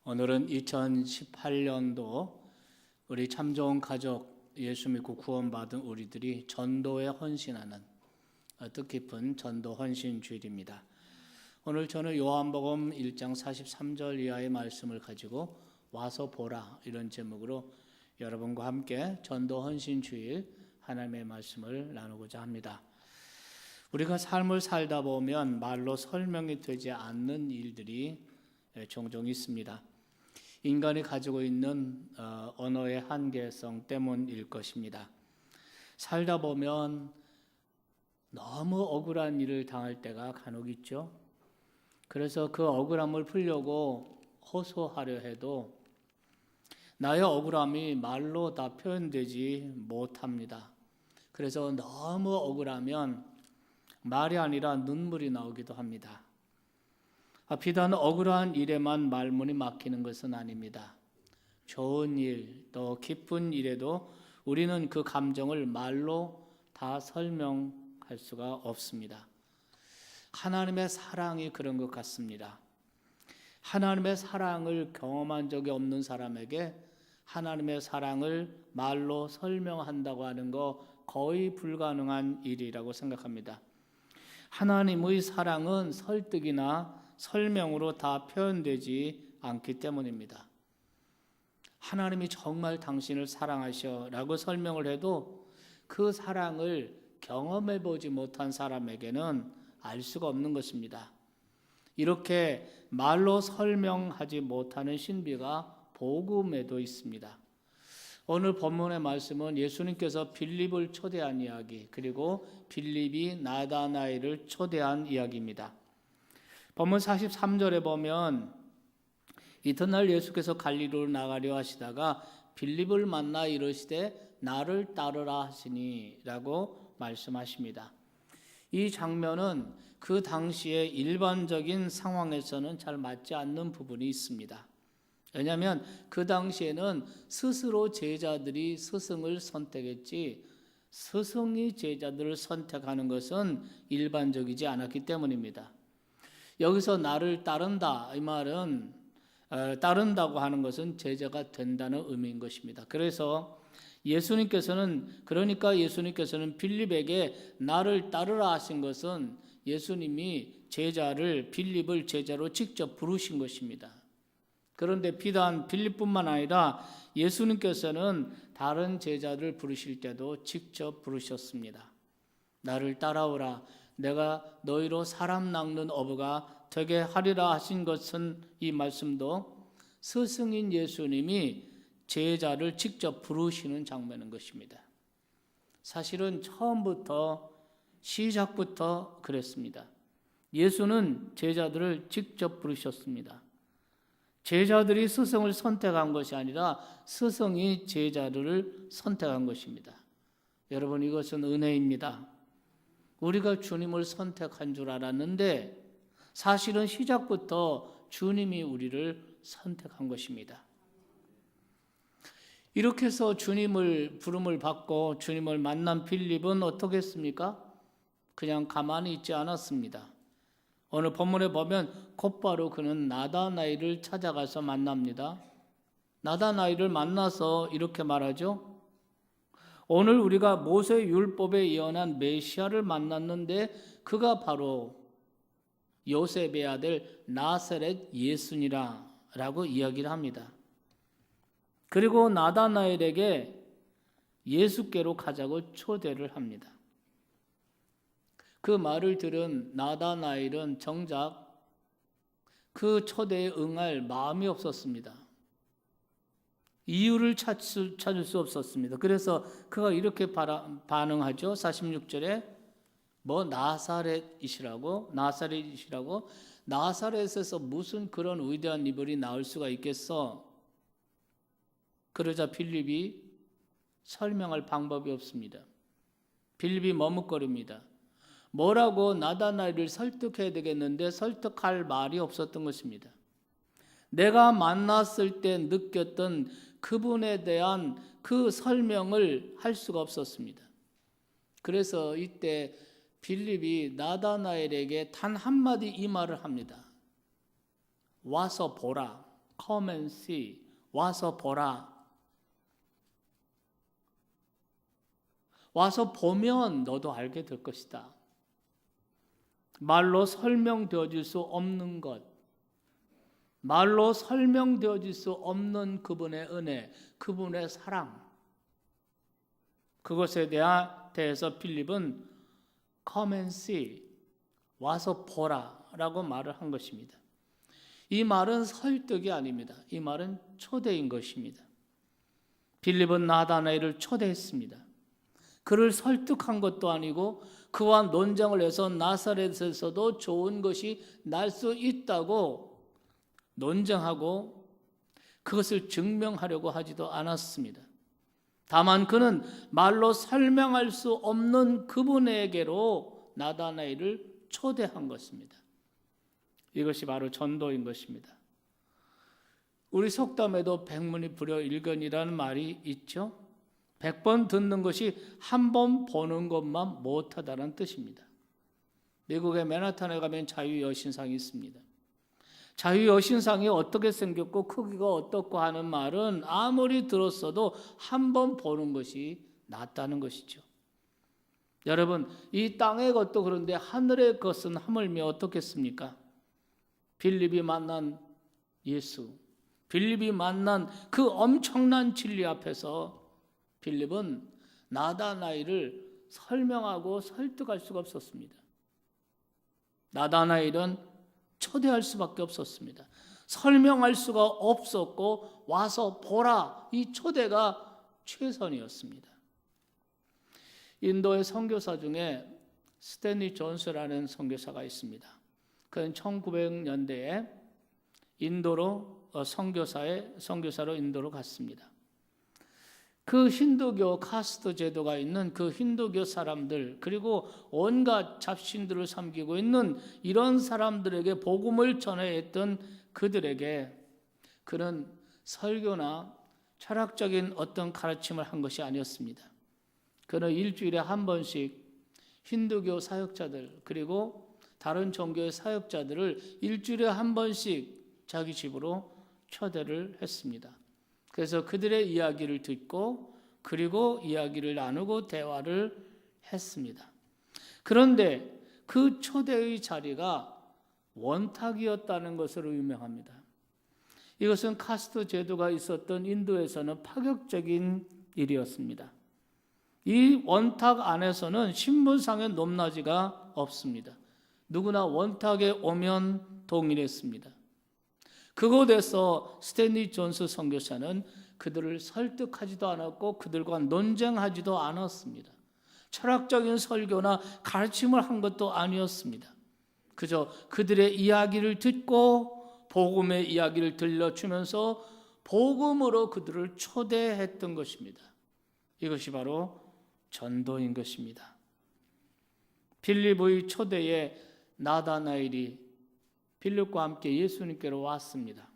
오늘은 2018년도 우리 참 좋은 가족 예수 믿고 구원받은 우리들이 전도에 헌신하는 뜻깊은 전도 헌신 주일입니다. 오늘 저는 요한복음 1장 43절 이하의 말씀을 가지고 와서 보라 이런 제목으로 여러분과 함께 전도 헌신 주일 하나님의 말씀을 나누고자 합니다. 우리가 삶을 살다 보면 말로 설명이 되지 않는 일들이 종종 있습니다. 인간이 가지고 있는 언어의 한계성 때문일 것입니다. 살다 보면 너무 억울한 일을 당할 때가 간혹 있죠. 그래서 그 억울함을 풀려고 호소하려 해도 나의 억울함이 말로 다 표현되지 못합니다. 그래서 너무 억울하면 말이 아니라 눈물이 나오기도 합니다. 비단 억울한 일에만 말문이 막히는 것은 아닙니다. 좋은 일, 또 기쁜 일에도 우리는 그 감정을 말로 다 설명할 수가 없습니다. 하나님의 사랑이 그런 것 같습니다. 하나님의 사랑을 경험한 적이 없는 사람에게 하나님의 사랑을 말로 설명한다고 하는 거 거의 불가능한 일이라고 생각합니다. 하나님의 사랑은 설득이나 설명으로 다 표현되지 않기 때문입니다. 하나님이 정말 당신을 사랑하셔 라고 설명을 해도 그 사랑을 경험해 보지 못한 사람에게는 알 수가 없는 것입니다. 이렇게 말로 설명하지 못하는 신비가 복음에도 있습니다. 오늘 본문의 말씀은 예수님께서 빌립을 초대한 이야기, 그리고 빌립이 나다나엘을 초대한 이야기입니다. 본문 43절에 보면 이튿날 예수께서 갈릴리로 나가려 하시다가 빌립을 만나 이르시되 나를 따르라 하시니 라고 말씀하십니다. 이 장면은 그 당시의 일반적인 상황에서는 잘 맞지 않는 부분이 있습니다. 왜냐하면 그 당시에는 스스로 제자들이 스승을 선택했지 스승이 제자들을 선택하는 것은 일반적이지 않았기 때문입니다. 여기서 나를 따른다 이 말은 따른다고 하는 것은 제자가 된다는 의미인 것입니다. 그래서 예수님께서는 빌립에게 나를 따르라 하신 것은 예수님이 빌립을 제자로 직접 부르신 것입니다. 그런데 비단 빌립뿐만 아니라 예수님께서는 다른 제자들 부르실 때도 직접 부르셨습니다. 나를 따라오라. 내가 너희로 사람 낚는 어부가 되게 하리라 하신 것은 이 말씀도 스승인 예수님이 제자를 직접 부르시는 장면인 것입니다. 사실은 시작부터 그랬습니다. 예수는 제자들을 직접 부르셨습니다. 제자들이 스승을 선택한 것이 아니라 스승이 제자들을 선택한 것입니다. 여러분, 이것은 은혜입니다. 우리가 주님을 선택한 줄 알았는데 사실은 시작부터 주님이 우리를 선택한 것입니다. 이렇게 해서 주님을 부름을 받고 주님을 만난 빌립은 어떻게 했습니까? 그냥 가만히 있지 않았습니다. 오늘 본문에 보면 곧바로 그는 나다나엘을 찾아가서 만납니다. 나다나엘을 만나서 이렇게 말하죠. 오늘 우리가 모세 율법에 예언한 메시아를 만났는데 그가 바로 요셉의 아들 나사렛 예수니라 라고 이야기를 합니다. 그리고 나다나엘에게 예수께로 가자고 초대를 합니다. 그 말을 들은 나다나엘은 정작 그 초대에 응할 마음이 없었습니다. 이유를 찾을 수 없었습니다. 그래서 그가 이렇게 반응하죠. 46절에 나사렛이시라고 나사렛에서 무슨 그런 위대한 이별이 나올 수가 있겠어? 그러자 빌립이 설명할 방법이 없습니다. 빌립이 머뭇거립니다. 뭐라고 나다나엘을 설득해야 되겠는데 설득할 말이 없었던 것입니다. 내가 만났을 때 느꼈던 그분에 대한 그 설명을 할 수가 없었습니다. 그래서 이때 빌립이 나다나엘에게 단 한마디 이 말을 합니다. 와서 보라. Come and see. 와서 보라. 와서 보면 너도 알게 될 것이다. 말로 설명되어질 수 없는 것, 말로 설명되어질 수 없는 그분의 은혜, 그분의 사랑, 그것에 대해서 필립은 Come and see, 와서 보라 라고 말을 한 것입니다. 이 말은 설득이 아닙니다. 이 말은 초대인 것입니다. 빌립은 나다나엘을 초대했습니다. 그를 설득한 것도 아니고 그와 논쟁을 해서 나사렛에서도 좋은 것이 날 수 있다고 논쟁하고 그것을 증명하려고 하지도 않았습니다. 다만 그는 말로 설명할 수 없는 그분에게로 나다나엘을 초대한 것입니다. 이것이 바로 전도인 것입니다. 우리 속담에도 백문이 불여일견이라는 말이 있죠. 100번 듣는 것이 한 번 보는 것만 못하다는 뜻입니다. 미국의 맨하탄에 가면 자유여신상이 있습니다. 자유여신상이 어떻게 생겼고 크기가 어떻고 하는 말은 아무리 들었어도 한 번 보는 것이 낫다는 것이죠. 여러분, 이 땅의 것도 그런데 하늘의 것은 하물며 어떻겠습니까? 빌립이 만난 예수, 빌립이 만난 그 엄청난 진리 앞에서 빌립은 나다나엘을 설명하고 설득할 수가 없었습니다. 나다나엘은 초대할 수밖에 없었습니다. 설명할 수가 없었고 와서 보라, 이 초대가 최선이었습니다. 인도의 선교사 중에 스탠리 존스라는 선교사가 있습니다. 그는 1900년대에 인도로 선교사로 인도로 갔습니다. 그 힌두교 카스트 제도가 있는 그 힌두교 사람들, 그리고 온갖 잡신들을 섬기고 있는 이런 사람들에게 복음을 전해했던 그들에게 그는 설교나 철학적인 어떤 가르침을 한 것이 아니었습니다. 그는 일주일에 한 번씩 힌두교 사역자들 그리고 다른 종교의 사역자들을 일주일에 한 번씩 자기 집으로 초대를 했습니다. 그래서 그들의 이야기를 듣고 그리고 이야기를 나누고 대화를 했습니다. 그런데 그 초대의 자리가 원탁이었다는 것으로 유명합니다. 이것은 카스트 제도가 있었던 인도에서는 파격적인 일이었습니다. 이 원탁 안에서는 신분상의 높낮이가 없습니다. 누구나 원탁에 오면 동일했습니다. 그곳에서 스탠리 존스 선교사는 그들을 설득하지도 않았고 그들과 논쟁하지도 않았습니다. 철학적인 설교나 가르침을 한 것도 아니었습니다. 그저 그들의 이야기를 듣고 복음의 이야기를 들려주면서 복음으로 그들을 초대했던 것입니다. 이것이 바로 전도인 것입니다. 빌립의 초대에 나다나엘이 빌립과 함께 예수님께로 왔습니다.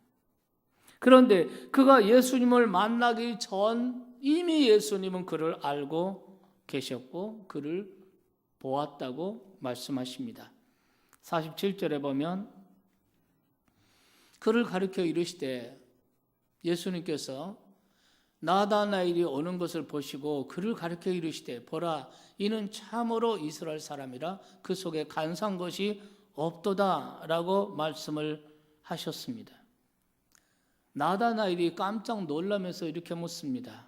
그런데 그가 예수님을 만나기 전 이미 예수님은 그를 알고 계셨고 그를 보았다고 말씀하십니다. 47절에 보면 그를 가리켜 이르시되 예수님께서 나다나엘이 오는 것을 보시고 그를 가리켜 이르시되 보라 이는 참으로 이스라엘 사람이라 그 속에 간사한 것이 없도다 라고 말씀을 하셨습니다. 나다나엘이 깜짝 놀라면서 이렇게 묻습니다.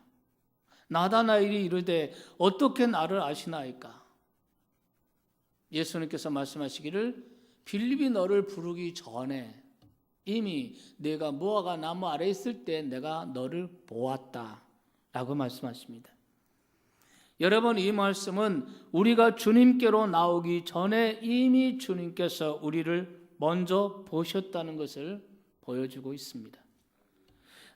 나다나엘이 이르되 어떻게 나를 아시나이까? 예수님께서 말씀하시기를 빌립이 너를 부르기 전에 이미 내가 무화과 나무 아래 있을 때 내가 너를 보았다 라고 말씀하십니다. 여러분, 이 말씀은 우리가 주님께로 나오기 전에 이미 주님께서 우리를 먼저 보셨다는 것을 보여주고 있습니다.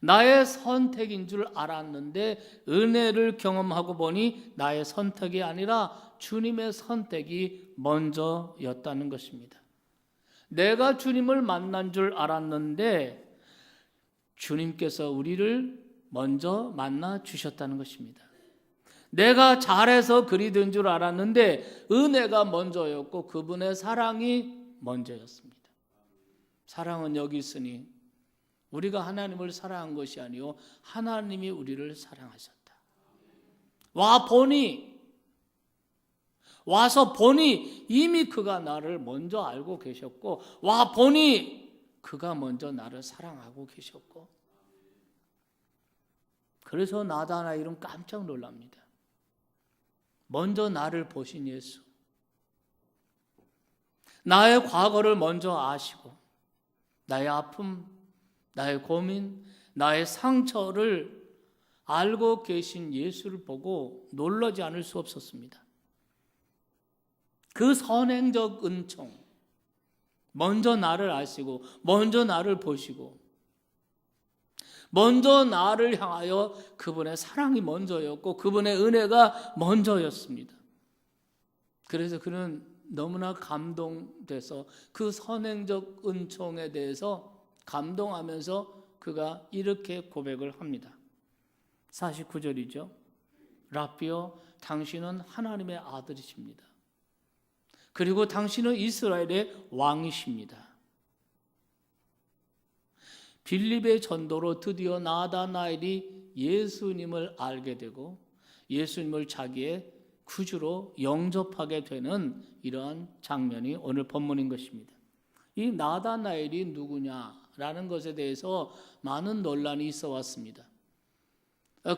나의 선택인 줄 알았는데 은혜를 경험하고 보니 나의 선택이 아니라 주님의 선택이 먼저였다는 것입니다. 내가 주님을 만난 줄 알았는데 주님께서 우리를 먼저 만나 주셨다는 것입니다. 내가 잘해서 그리 된 줄 알았는데 은혜가 먼저였고 그분의 사랑이 먼저였습니다. 사랑은 여기 있으니 우리가 하나님을 사랑한 것이 아니요 하나님이 우리를 사랑하셨다. 와서 보니 이미 그가 나를 먼저 알고 계셨고, 와 보니 그가 먼저 나를 사랑하고 계셨고, 그래서 나다나엘은 깜짝 놀랍니다. 먼저 나를 보신 예수, 나의 과거를 먼저 아시고 나의 아픔, 나의 고민, 나의 상처를 알고 계신 예수를 보고 놀라지 않을 수 없었습니다. 그 선행적 은총, 먼저 나를 아시고 먼저 나를 보시고 먼저 나를 향하여 그분의 사랑이 먼저였고 그분의 은혜가 먼저였습니다. 그래서 그는 너무나 감동돼서 그 선행적 은총에 대해서 감동하면서 그가 이렇게 고백을 합니다. 49절이죠. 라삐여, 당신은 하나님의 아들이십니다. 그리고 당신은 이스라엘의 왕이십니다. 빌립의 전도로 드디어 나다나엘이 예수님을 알게 되고 예수님을 자기의 구주로 영접하게 되는 이러한 장면이 오늘 본문인 것입니다. 이 나다나엘이 누구냐라는 것에 대해서 많은 논란이 있어 왔습니다.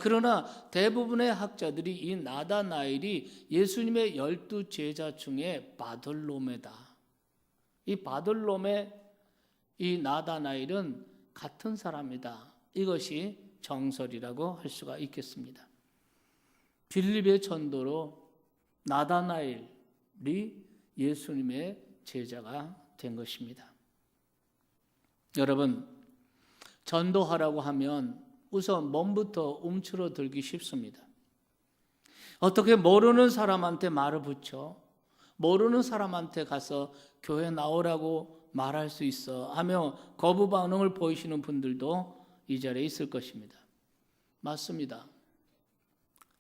그러나 대부분의 학자들이 이 나다나엘이 예수님의 12 제자 중에 바돌로메다. 이 바돌로메, 이 나다나엘은 같은 사람이다. 이것이 정설이라고 할 수가 있겠습니다. 빌립의 전도로 나다나엘이 예수님의 제자가 된 것입니다. 여러분, 전도하라고 하면 우선 몸부터 움츠러들기 쉽습니다. 어떻게 모르는 사람한테 말을 붙여 모르는 사람한테 가서 교회 나오라고 말할 수 있어 하며 거부 반응을 보이시는 분들도 이 자리에 있을 것입니다. 맞습니다.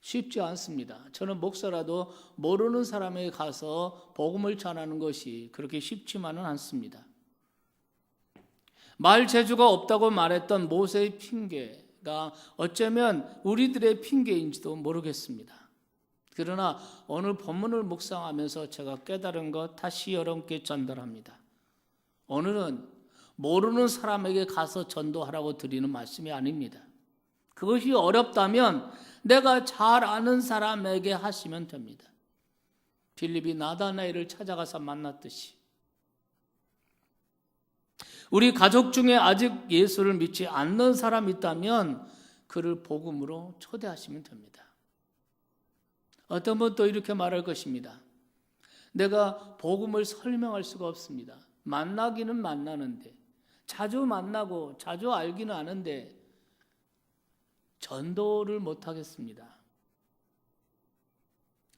쉽지 않습니다. 저는 목사라도 모르는 사람에게 가서 복음을 전하는 것이 그렇게 쉽지만은 않습니다. 말 재주가 없다고 말했던 모세의 핑계가 어쩌면 우리들의 핑계인지도 모르겠습니다. 그러나 오늘 본문을 묵상하면서 제가 깨달은 것 다시 여러분께 전달합니다. 오늘은 모르는 사람에게 가서 전도하라고 드리는 말씀이 아닙니다. 그것이 어렵다면 내가 잘 아는 사람에게 하시면 됩니다. 빌립이 나다나엘을 찾아가서 만났듯이 우리 가족 중에 아직 예수를 믿지 않는 사람이 있다면 그를 복음으로 초대하시면 됩니다. 어떤 분은 또 이렇게 말할 것입니다. 내가 복음을 설명할 수가 없습니다. 만나기는 만나는데 자주 만나고 자주 알기는 아는데 전도를 못하겠습니다.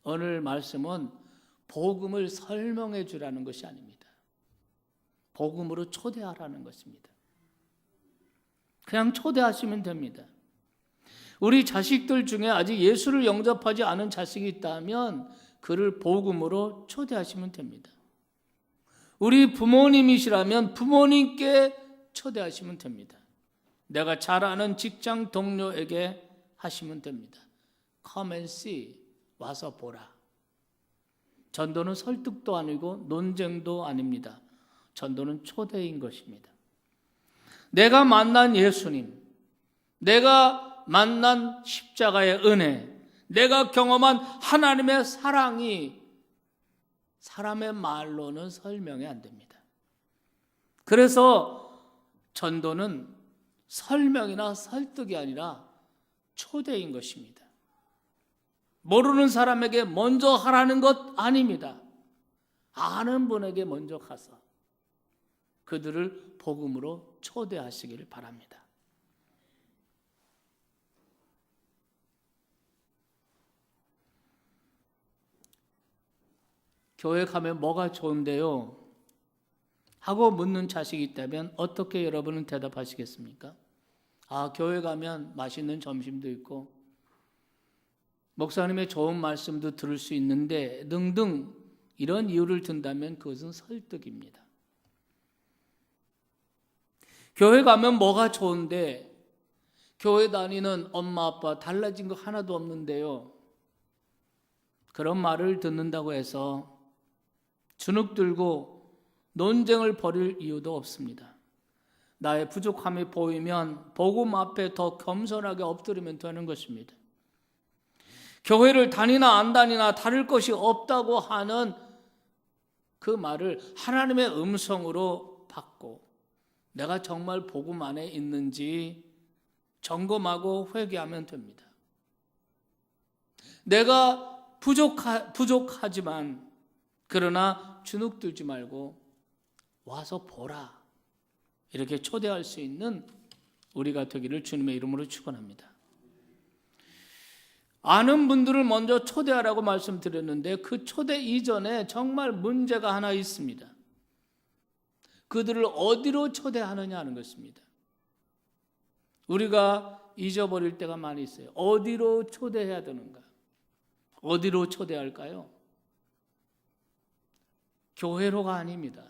오늘 말씀은 복음을 설명해 주라는 것이 아닙니다. 복음으로 초대하라는 것입니다. 그냥 초대하시면 됩니다. 우리 자식들 중에 아직 예수를 영접하지 않은 자식이 있다면 그를 복음으로 초대하시면 됩니다. 우리 부모님이시라면 부모님께 초대하시면 됩니다. 내가 잘 아는 직장 동료에게 하시면 됩니다. Come and see, 와서 보라. 전도는 설득도 아니고 논쟁도 아닙니다. 전도는 초대인 것입니다. 내가 만난 예수님, 내가 만난 십자가의 은혜, 내가 경험한 하나님의 사랑이 사람의 말로는 설명이 안 됩니다. 그래서 전도는 설명이나 설득이 아니라 초대인 것입니다. 모르는 사람에게 먼저 하라는 것 아닙니다. 아는 분에게 먼저 가서 그들을 복음으로 초대하시기를 바랍니다. 교회 가면 뭐가 좋은데요? 하고 묻는 자식이 있다면 어떻게 여러분은 대답하시겠습니까? 교회 가면 맛있는 점심도 있고 목사님의 좋은 말씀도 들을 수 있는데 등등 이런 이유를 든다면 그것은 설득입니다. 교회 가면 뭐가 좋은데 교회 다니는 엄마 아빠 달라진 거 하나도 없는데요. 그런 말을 듣는다고 해서 주눅 들고 논쟁을 벌일 이유도 없습니다. 나의 부족함이 보이면 복음 앞에 더 겸손하게 엎드리면 되는 것입니다. 교회를 다니나 안 다니나 다를 것이 없다고 하는 그 말을 하나님의 음성으로 받고 내가 정말 복음 안에 있는지 점검하고 회개하면 됩니다. 내가 부족하지만 그러나 주눅 들지 말고 와서 보라, 이렇게 초대할 수 있는 우리가 되기를 주님의 이름으로 축원합니다. 아는 분들을 먼저 초대하라고 말씀드렸는데 그 초대 이전에 정말 문제가 하나 있습니다. 그들을 어디로 초대하느냐 하는 것입니다. 우리가 잊어버릴 때가 많이 있어요. 어디로 초대해야 되는가? 어디로 초대할까요? 교회로가 아닙니다.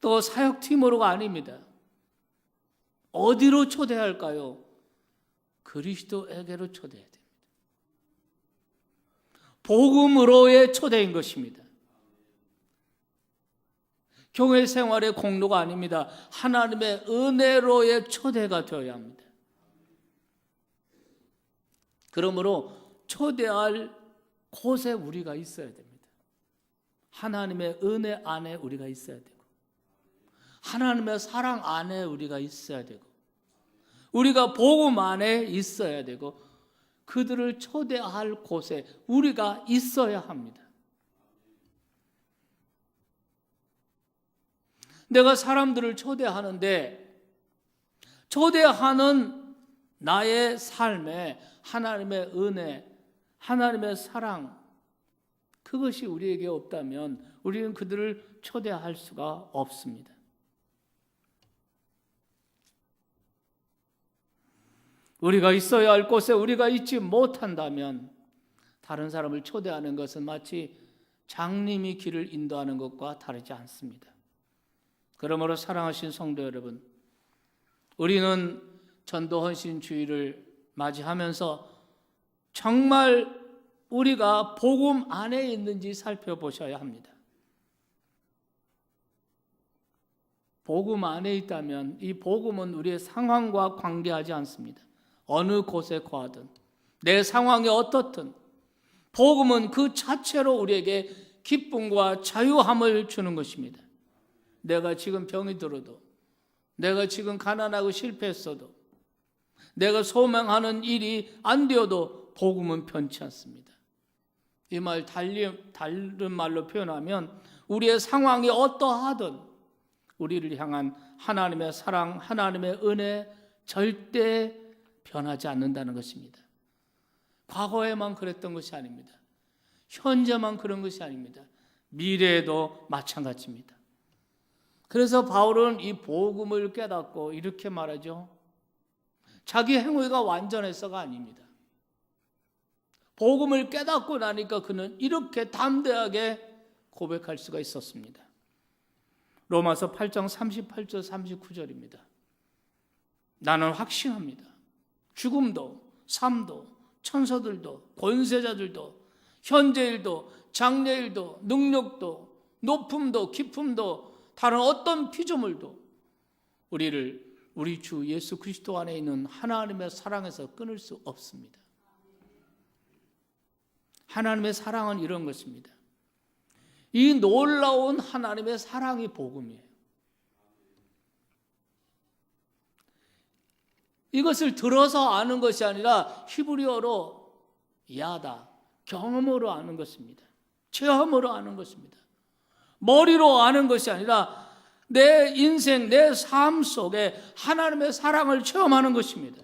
또 사역팀으로가 아닙니다. 어디로 초대할까요? 그리스도에게로 초대해야 됩니다. 복음으로의 초대인 것입니다. 교회 생활의 공로가 아닙니다. 하나님의 은혜로의 초대가 되어야 합니다. 그러므로 초대할 곳에 우리가 있어야 됩니다. 하나님의 은혜 안에 우리가 있어야 되고 하나님의 사랑 안에 우리가 있어야 되고 우리가 복음 안에 있어야 되고 그들을 초대할 곳에 우리가 있어야 합니다. 내가 사람들을 초대하는데 초대하는 나의 삶에 하나님의 은혜, 하나님의 사랑, 그것이 우리에게 없다면 우리는 그들을 초대할 수가 없습니다. 우리가 있어야 할 곳에 우리가 있지 못한다면 다른 사람을 초대하는 것은 마치 장님이 길을 인도하는 것과 다르지 않습니다. 그러므로 사랑하신 성도 여러분, 우리는 전도 헌신 주일을 맞이하면서 정말 우리가 복음 안에 있는지 살펴보셔야 합니다. 복음 안에 있다면 이 복음은 우리의 상황과 관계하지 않습니다. 어느 곳에 거하든 내 상황이 어떻든 복음은 그 자체로 우리에게 기쁨과 자유함을 주는 것입니다. 내가 지금 병이 들어도, 내가 지금 가난하고 실패했어도, 내가 소망하는 일이 안 되어도 복음은 변치 않습니다. 이 말 다른 말로 표현하면 우리의 상황이 어떠하든 우리를 향한 하나님의 사랑, 하나님의 은혜 절대 변하지 않는다는 것입니다. 과거에만 그랬던 것이 아닙니다. 현재만 그런 것이 아닙니다. 미래에도 마찬가지입니다. 그래서 바울은 이 복음을 깨닫고 이렇게 말하죠. 자기 행위가 완전해서가 아닙니다. 복음을 깨닫고 나니까 그는 이렇게 담대하게 고백할 수가 있었습니다. 로마서 8장 38절 39절입니다. 나는 확신합니다. 죽음도 삶도 천사들도 권세자들도 현재일도 장래일도 능력도 높음도 깊음도 다른 어떤 피조물도 우리를 우리 주 예수 그리스도 안에 있는 하나님의 사랑에서 끊을 수 없습니다. 하나님의 사랑은 이런 것입니다. 이 놀라운 하나님의 사랑이 복음이에요. 이것을 들어서 아는 것이 아니라 히브리어로 야다, 경험으로 아는 것입니다. 체험으로 아는 것입니다. 머리로 아는 것이 아니라 내 인생, 내 삶 속에 하나님의 사랑을 체험하는 것입니다.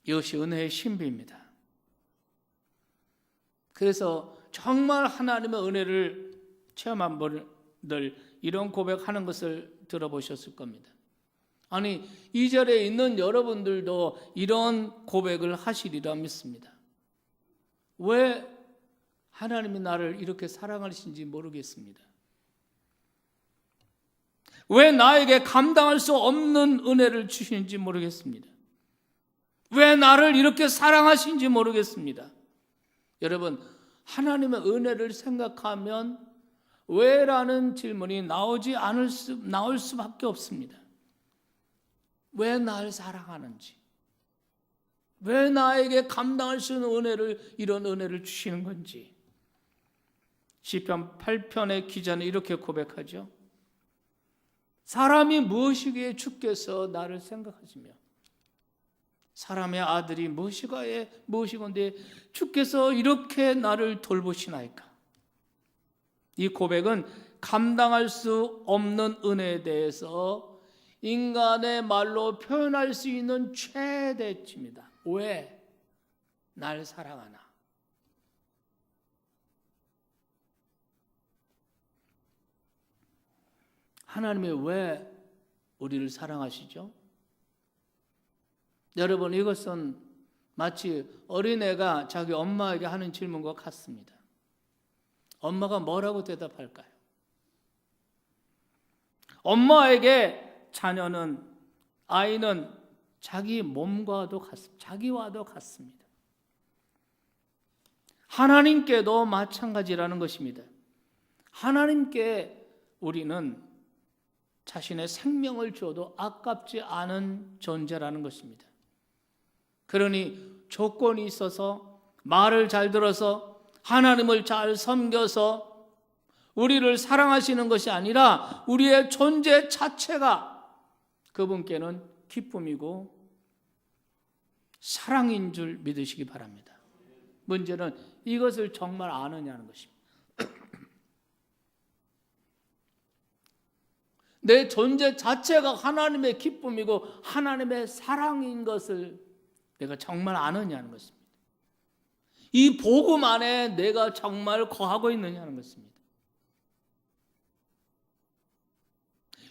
이것이 은혜의 신비입니다. 그래서 정말 하나님의 은혜를 체험한 분들 이런 고백하는 것을 들어보셨을 겁니다. 아니, 이 자리에 있는 여러분들도 이런 고백을 하시리라 믿습니다. 왜 하나님이 나를 이렇게 사랑하시는지 모르겠습니다. 왜 나에게 감당할 수 없는 은혜를 주시는지 모르겠습니다. 왜 나를 이렇게 사랑하시는지 모르겠습니다. 여러분, 하나님의 은혜를 생각하면 왜라는 질문이 나올 수밖에 없습니다. 왜 날 사랑하는지, 왜 나에게 감당할 수 있는 이런 은혜를 주시는 건지. 시편 8편의 기자는 이렇게 고백하죠. 사람이 무엇이기에 주께서 나를 생각하시며 사람의 아들이 무엇이건데 주께서 이렇게 나를 돌보시나이까. 이 고백은 감당할 수 없는 은혜에 대해서 인간의 말로 표현할 수 있는 최대치입니다. 왜 날 사랑하나? 하나님이 왜 우리를 사랑하시죠? 여러분, 이것은 마치 어린애가 자기 엄마에게 하는 질문과 같습니다. 엄마가 뭐라고 대답할까요? 엄마에게 아이는 자기 몸과도 같습니다. 자기와도 같습니다. 하나님께도 마찬가지라는 것입니다. 하나님께 우리는 자신의 생명을 줘도 아깝지 않은 존재라는 것입니다. 그러니 조건이 있어서 말을 잘 들어서 하나님을 잘 섬겨서 우리를 사랑하시는 것이 아니라 우리의 존재 자체가 그분께는 기쁨이고 사랑인 줄 믿으시기 바랍니다. 문제는 이것을 정말 아느냐는 것입니다. 내 존재 자체가 하나님의 기쁨이고 하나님의 사랑인 것을 내가 정말 아느냐는 것입니다. 이 복음 안에 내가 정말 거하고 있느냐는 것입니다.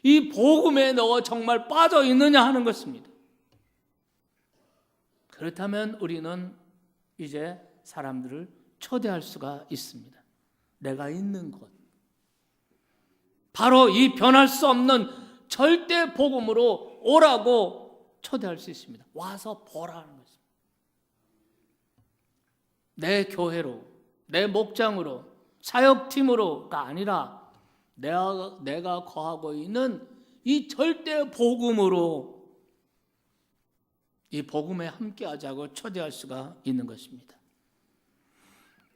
이 복음에 너가 정말 빠져 있느냐 하는 것입니다. 그렇다면 우리는 이제 사람들을 초대할 수가 있습니다. 내가 있는 곳, 바로 이 변할 수 없는 절대 복음으로 오라고 초대할 수 있습니다. 와서 보라는 것입니다. 내 교회로, 내 목장으로, 사역팀으로가 아니라 내가 거하고 있는 이 절대 복음으로 이 복음에 함께하자고 초대할 수가 있는 것입니다.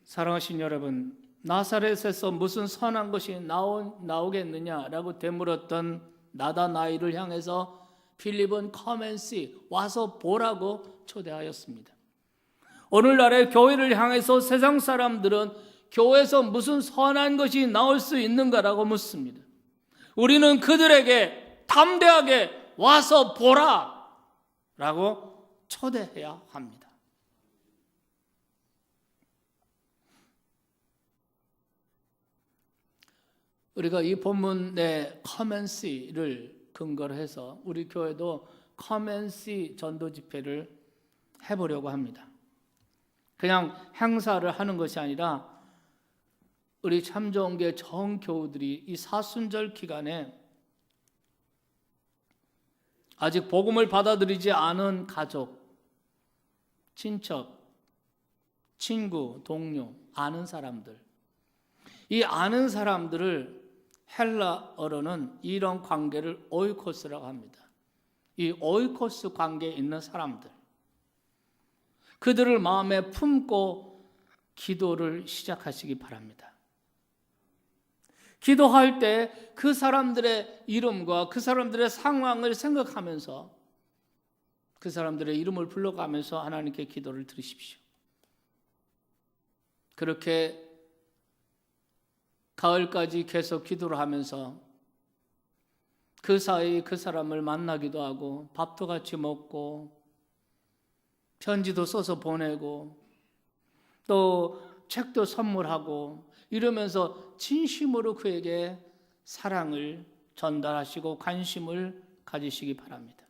사랑하신 여러분, 나사렛에서 무슨 선한 것이 나오겠느냐라고 되물었던 나다나엘을 향해서 필립은 come and see, 와서 보라고 초대하였습니다. 오늘날의 교회를 향해서 세상 사람들은 교회에서 무슨 선한 것이 나올 수 있는가라고 묻습니다. 우리는 그들에게 담대하게 와서 보라라고 초대해야 합니다. 우리가 이 본문의 come and see를 근거로 해서 우리 교회도 come and see 전도 집회를 해보려고 합니다. 그냥 행사를 하는 것이 아니라 우리 참좋은교회 전 교우들이 이 사순절 기간에 아직 복음을 받아들이지 않은 가족, 친척, 친구, 동료, 아는 사람들, 이 아는 사람들을 헬라어로는 이런 관계를 오이코스라고 합니다. 이 오이코스 관계에 있는 사람들, 그들을 마음에 품고 기도를 시작하시기 바랍니다. 기도할 때 그 사람들의 이름과 그 사람들의 상황을 생각하면서 그 사람들의 이름을 불러가면서 하나님께 기도를 드리십시오. 그렇게 가을까지 계속 기도를 하면서 그 사이 그 사람을 만나기도 하고 밥도 같이 먹고 편지도 써서 보내고 또 책도 선물하고 이러면서 진심으로 그에게 사랑을 전달하시고 관심을 가지시기 바랍니다.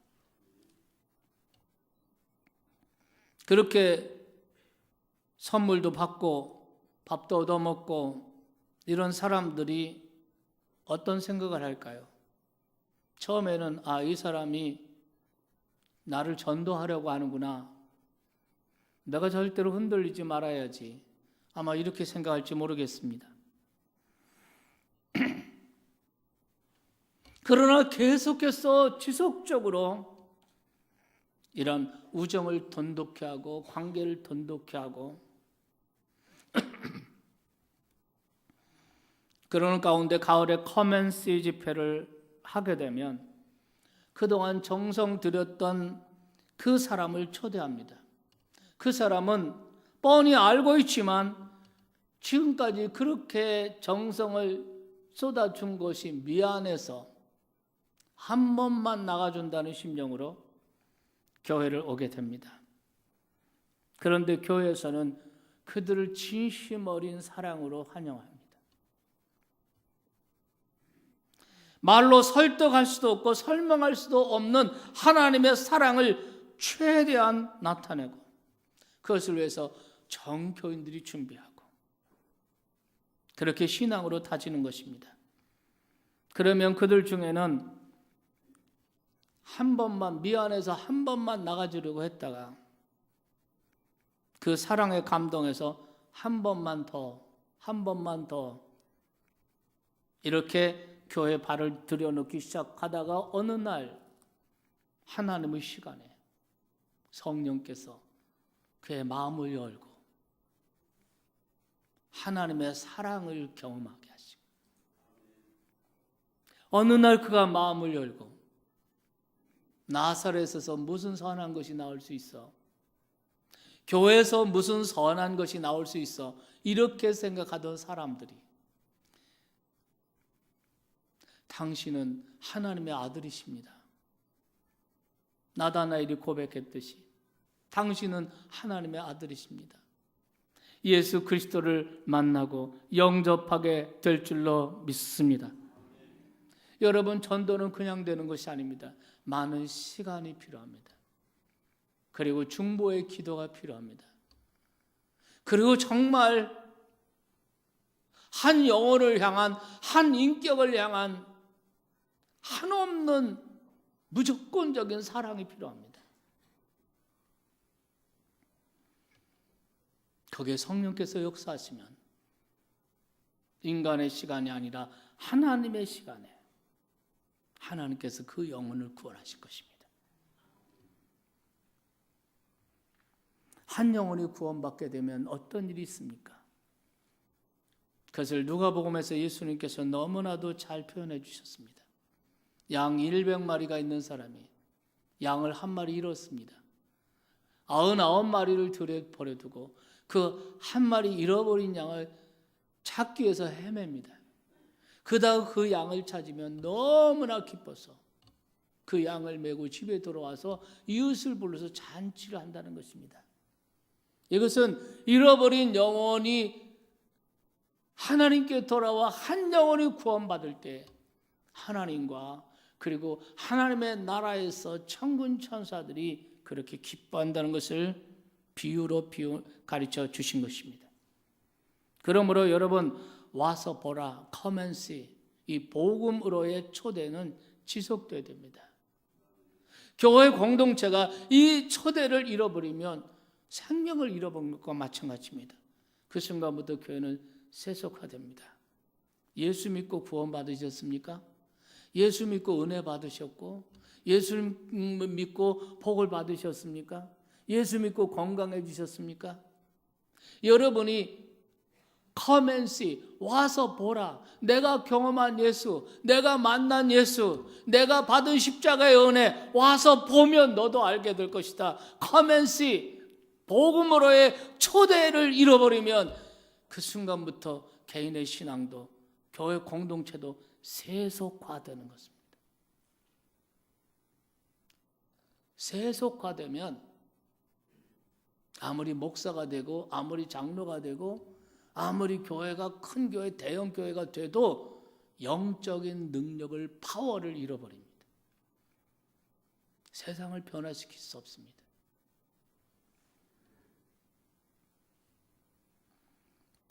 그렇게 선물도 받고 밥도 얻어먹고 이런 사람들이 어떤 생각을 할까요? 처음에는 이 사람이 나를 전도하려고 하는구나. 내가 절대로 흔들리지 말아야지. 아마 이렇게 생각할지 모르겠습니다. 그러나 계속해서 지속적으로 이런 우정을 돈독히 하고 관계를 돈독히 하고 그러는 가운데 가을에 커먼시 집회를 하게 되면 그동안 정성 들였던 그 사람을 초대합니다. 그 사람은 뻔히 알고 있지만 지금까지 그렇게 정성을 쏟아준 것이 미안해서 한 번만 나가준다는 심정으로 교회를 오게 됩니다. 그런데 교회에서는 그들을 진심 어린 사랑으로 환영합니다. 말로 설득할 수도 없고 설명할 수도 없는 하나님의 사랑을 최대한 나타내고 그것을 위해서 정교인들이 준비하고 그렇게 신앙으로 다지는 것입니다. 그러면 그들 중에는 한 번만 미안해서 한 번만 나가주려고 했다가 그 사랑에 감동해서 한 번만 더 이렇게 교회 발을 들여놓기 시작하다가 어느 날 하나님의 시간에 성령께서 그의 마음을 열고 하나님의 사랑을 경험하게 하시고 어느 날 그가 마음을 열고 나사렛에서 무슨 선한 것이 나올 수 있어? 교회에서 무슨 선한 것이 나올 수 있어? 이렇게 생각하던 사람들이 당신은 하나님의 아들이십니다. 나다나엘이 고백했듯이 당신은 하나님의 아들이십니다. 예수 그리스도를 만나고 영접하게 될 줄로 믿습니다. 여러분, 전도는 그냥 되는 것이 아닙니다. 많은 시간이 필요합니다. 그리고 중보의 기도가 필요합니다. 그리고 정말 한 영혼을 향한, 한 인격을 향한 한없는 무조건적인 사랑이 필요합니다. 거기에 성령께서 역사하시면 인간의 시간이 아니라 하나님의 시간에 하나님께서 그 영혼을 구원하실 것입니다. 한 영혼이 구원받게 되면 어떤 일이 있습니까? 그것을 누가복음에서 예수님께서 너무나도 잘 표현해 주셨습니다. 양 100마리가 있는 사람이 양을 한 마리 잃었습니다. 99마리를 들에 버려두고 그 한 마리 잃어버린 양을 찾기 위해서 헤맵니다. 그다음 그 양을 찾으면 너무나 기뻐서 그 양을 메고 집에 돌아와서 이웃을 불러서 잔치를 한다는 것입니다. 이것은 잃어버린 영혼이 하나님께 돌아와 한 영혼이 구원받을 때 하나님과 그리고 하나님의 나라에서 천군 천사들이 그렇게 기뻐한다는 것을 비유로 가르쳐 주신 것입니다. 그러므로 여러분, 와서 보라, come and see, 이 복음으로의 초대는 지속돼야 됩니다. 교회 공동체가 이 초대를 잃어버리면 생명을 잃어버린 것과 마찬가지입니다. 그 순간부터 교회는 세속화됩니다. 예수 믿고 구원받으셨습니까? 예수 믿고 은혜 받으셨고, 예수 믿고 복을 받으셨습니까? 예수 믿고 건강해지셨습니까? 여러분이 come and see, 와서 보라, 내가 경험한 예수, 내가 만난 예수, 내가 받은 십자가의 은혜, 와서 보면 너도 알게 될 것이다. come and see, 복음으로의 초대를 잃어버리면 그 순간부터 개인의 신앙도 교회 공동체도 세속화되는 것입니다. 세속화되면 아무리 목사가 되고 아무리 장로가 되고 아무리 교회가 큰 교회, 대형 교회가 돼도 영적인 능력을, 파워를 잃어버립니다. 세상을 변화시킬 수 없습니다.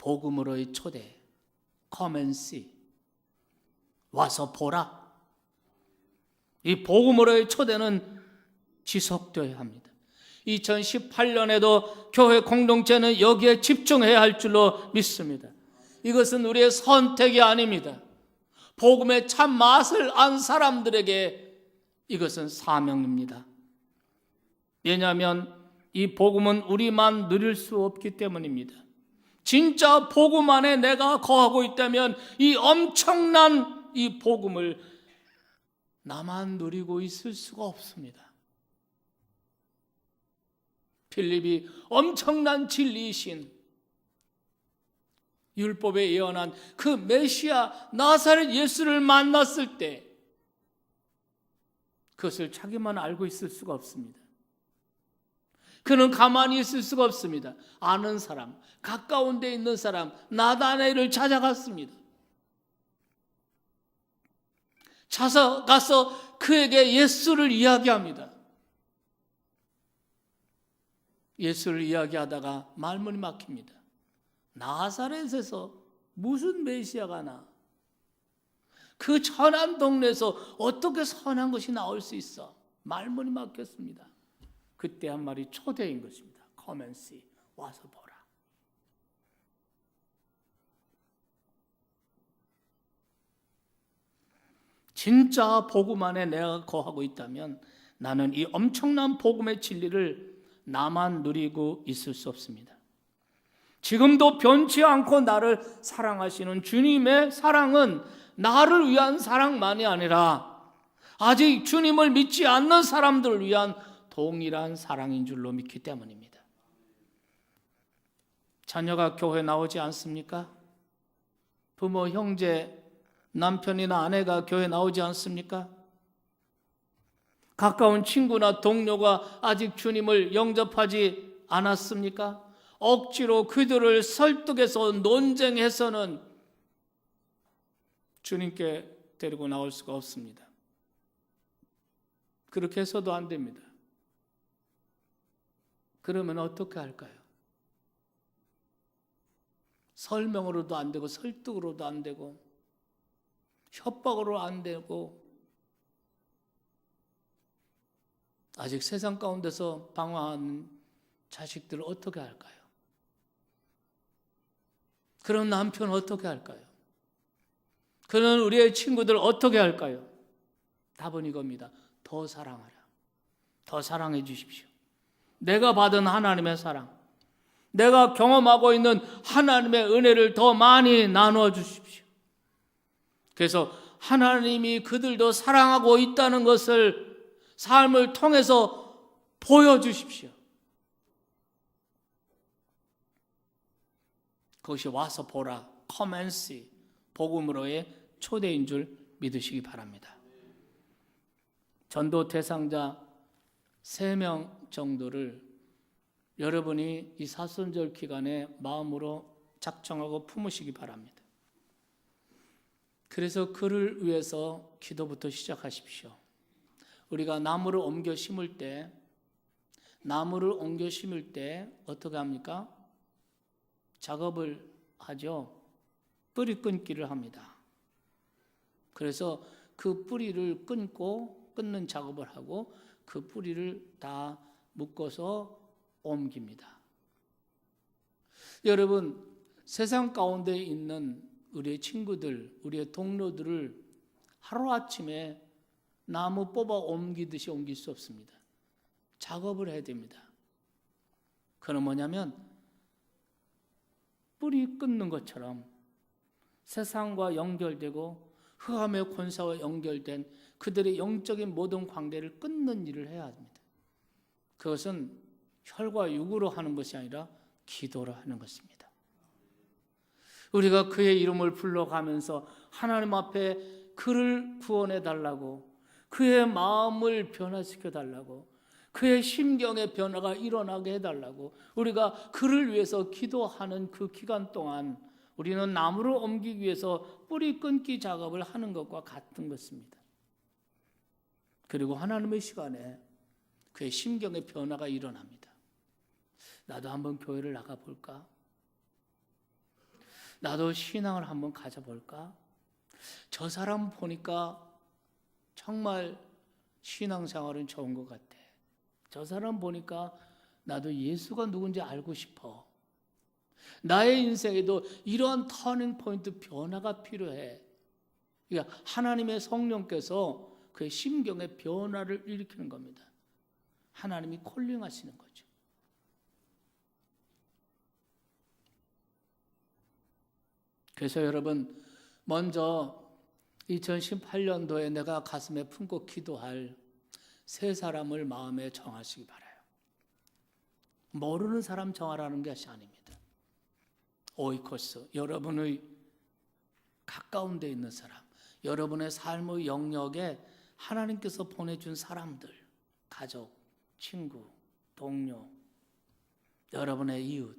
복음으로의 초대, come and see, 와서 보라. 이 복음으로의 초대는 지속되어야 합니다. 2018년에도 교회 공동체는 여기에 집중해야 할 줄로 믿습니다. 이것은 우리의 선택이 아닙니다. 복음의 참 맛을 안 사람들에게 이것은 사명입니다. 왜냐하면 이 복음은 우리만 누릴 수 없기 때문입니다. 진짜 복음 안에 내가 거하고 있다면 이 엄청난 이 복음을 나만 누리고 있을 수가 없습니다. 필립이 엄청난 진리이신 율법에 예언한 그 메시아 나사렛 예수를 만났을 때 그것을 자기만 알고 있을 수가 없습니다. 그는 가만히 있을 수가 없습니다. 아는 사람, 가까운 데 있는 사람 나다나엘을 찾아갔습니다. 가서 그에게 예수를 이야기합니다. 예수를 이야기하다가 말문이 막힙니다. 나사렛에서 무슨 메시아가 나? 그 천한 동네에서 어떻게 선한 것이 나올 수 있어? 말문이 막혔습니다. 그때 한 말이 초대인 것입니다. Come and see, 와서 보라. 진짜 복음 안에 내가 거하고 있다면 나는 이 엄청난 복음의 진리를 나만 누리고 있을 수 없습니다. 지금도 변치 않고 나를 사랑하시는 주님의 사랑은 나를 위한 사랑만이 아니라 아직 주님을 믿지 않는 사람들을 위한 동일한 사랑인 줄로 믿기 때문입니다. 자녀가 교회 나오지 않습니까? 부모, 형제, 남편이나 아내가 교회 나오지 않습니까? 가까운 친구나 동료가 아직 주님을 영접하지 않았습니까? 억지로 그들을 설득해서 논쟁해서는 주님께 데리고 나올 수가 없습니다. 그렇게 해서도 안 됩니다. 그러면 어떻게 할까요? 설명으로도 안 되고 설득으로도 안 되고 협박으로 안 되고 아직 세상 가운데서 방황하는 자식들을 어떻게 할까요? 그런 남편 어떻게 할까요? 그런 우리의 친구들 어떻게 할까요? 답은 이겁니다. 더 사랑하라. 더 사랑해 주십시오. 내가 받은 하나님의 사랑, 내가 경험하고 있는 하나님의 은혜를 더 많이 나누어 주십시오. 그래서 하나님이 그들도 사랑하고 있다는 것을 삶을 통해서 보여주십시오. 그것이 와서 보라, come and see, 복음으로의 초대인 줄 믿으시기 바랍니다. 전도 대상자 3명 정도를 여러분이 이 사순절 기간에 마음으로 작정하고 품으시기 바랍니다. 그래서 그를 위해서 기도부터 시작하십시오. 우리가 나무를 옮겨 심을 때 어떻게 합니까? 작업을 하죠. 뿌리 끊기를 합니다. 그래서 그 뿌리를 끊는 작업을 하고 그 뿌리를 다 묶어서 옮깁니다. 여러분, 세상 가운데 있는 우리의 친구들, 우리의 동료들을 하루아침에 나무 뽑아 옮기듯이 옮길 수 없습니다. 작업을 해야 됩니다. 그건 뭐냐면 뿌리 끊는 것처럼 세상과 연결되고 흑암의 권세와 연결된 그들의 영적인 모든 관계를 끊는 일을 해야 합니다. 그것은 혈과 육으로 하는 것이 아니라 기도로 하는 것입니다. 우리가 그의 이름을 불러가면서 하나님 앞에 그를 구원해 달라고, 그의 마음을 변화시켜 달라고, 그의 심경의 변화가 일어나게 해달라고 우리가 그를 위해서 기도하는 그 기간 동안 우리는 나무를 옮기기 위해서 뿌리 끊기 작업을 하는 것과 같은 것입니다. 그리고 하나님의 시간에 그의 심경의 변화가 일어납니다. 나도 한번 교회를 나가볼까? 나도 신앙을 한번 가져볼까? 저 사람 보니까 정말 신앙생활은 좋은 것 같아. 저 사람 보니까 나도 예수가 누군지 알고 싶어. 나의 인생에도 이러한 터닝 포인트 변화가 필요해. 그러니까 하나님의 성령께서 그의 심경의 변화를 일으키는 겁니다. 하나님이 콜링하시는 거죠. 그래서 여러분, 먼저 2018년도에 내가 가슴에 품고 기도할 세 사람을 마음에 정하시기 바라요. 모르는 사람 정하라는 것이 아닙니다. 오이코스, 여러분의 가까운 데 있는 사람, 여러분의 삶의 영역에 하나님께서 보내준 사람들, 가족, 친구, 동료, 여러분의 이웃,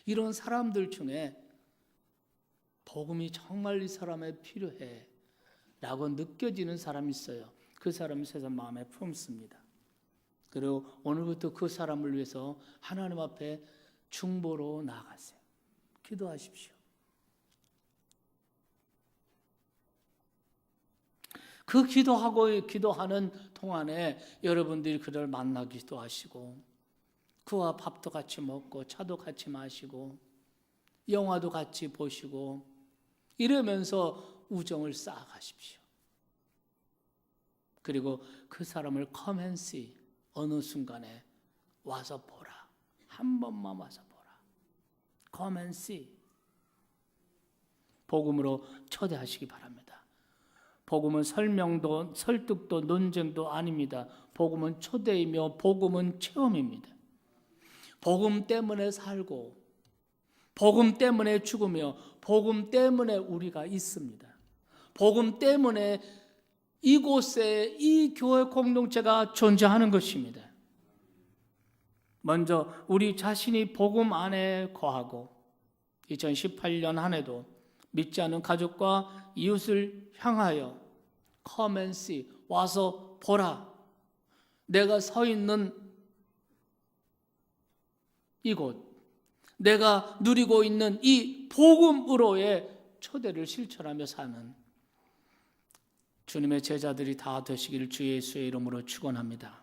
이런 사람들 중에 복음이 정말 이 사람에 필요해 라고 느껴지는 사람이 있어요. 그 사람이 세상 마음에 품습니다. 그리고 오늘부터 그 사람을 위해서 하나님 앞에 중보로 나아가세요. 기도하십시오. 그 기도하는 동안에 여러분들이 그를 만나기도 하시고, 그와 밥도 같이 먹고 차도 같이 마시고 영화도 같이 보시고 이러면서 우정을 쌓아가십시오. 그리고 그 사람을 come and see, 어느 순간에 와서 보라. 한 번만 와서 보라. come and see. 복음으로 초대하시기 바랍니다. 복음은 설명도 설득도 논쟁도 아닙니다. 복음은 초대이며 복음은 체험입니다. 복음 때문에 살고 복음 때문에 죽으며 복음 때문에 우리가 있습니다. 복음 때문에 이곳에 이 교회 공동체가 존재하는 것입니다. 먼저 우리 자신이 복음 안에 거하고 2018년 한 해도 믿지 않는 가족과 이웃을 향하여 come and see, 와서 보라. 내가 서 있는 이곳, 내가 누리고 있는 이 복음으로의 초대를 실천하며 사는 주님의 제자들이 다 되시기를 주 예수의 이름으로 축원합니다.